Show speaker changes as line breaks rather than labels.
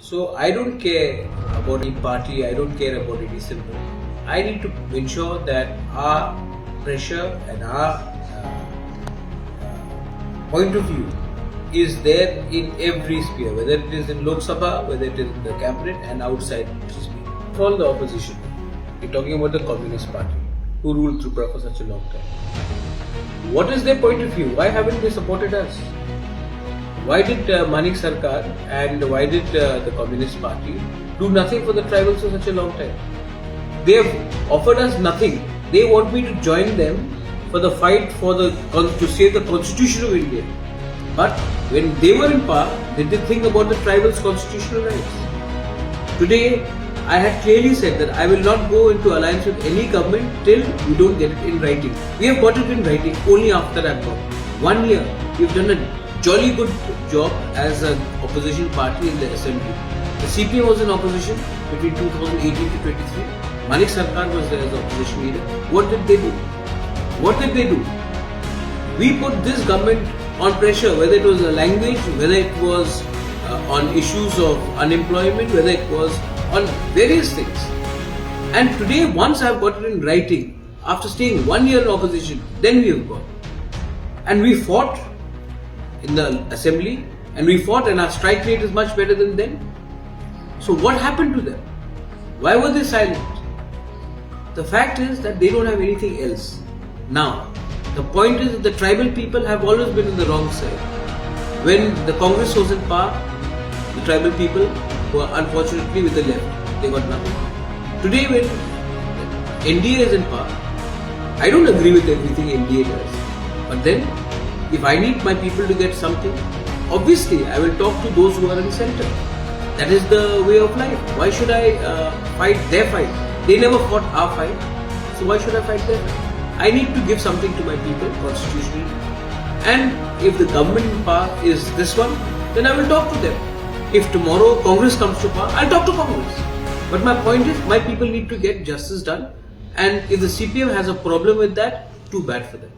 So I don't care about any party, I don't care about any symbol. I need to ensure that our pressure and our point of view is there in every sphere, whether it is in Lok Sabha, whether it is in the cabinet and outside the sphere. For the opposition, we're talking about the Communist Party, who ruled Tripura for such a long time. What is their point of view? Why haven't they supported us? Why did Manik Sarkar and why did the Communist Party do nothing for the tribals for such a long time? They have offered us nothing. They want me to join them for the fight for to save the Constitution of India. But when they were in power, did they think about the tribals' constitutional rights? Today, I had clearly said that I will not go into alliance with any government till we don't get it in writing. We have got it in writing only after I've got 1 year. We've done a jolly good job as an opposition party in the assembly. The CPM was in opposition between 2018 to 23. Manik Sarkar was there as opposition leader. What did they do? What did they do? We put this government on pressure, whether it was a language, whether it was on issues of unemployment, whether it was on various things. And today, once I've got it in writing, after staying 1 year in opposition, then we have got. And we fought in the assembly, and we fought, and our strike rate is much better than them. So what happened to them? Why were they silent? The fact is that they don't have anything else. Now, the point is that the tribal people have always been on the wrong side. When the Congress was in power, the tribal people were unfortunately with the left. They got nothing. Today when NDA is in power, I don't agree with everything NDA does. But then, if I need my people to get something, obviously I will talk to those who are in center. That is the way of life. Why should I fight their fight? They never fought our fight, so why should I fight their fight? I need to give something to my people constitutionally. And if the government in power is this one, then I will talk to them. If tomorrow Congress comes to power, I'll talk to Congress. But my point is, my people need to get justice done. And if the CPM has a problem with that, too bad for them.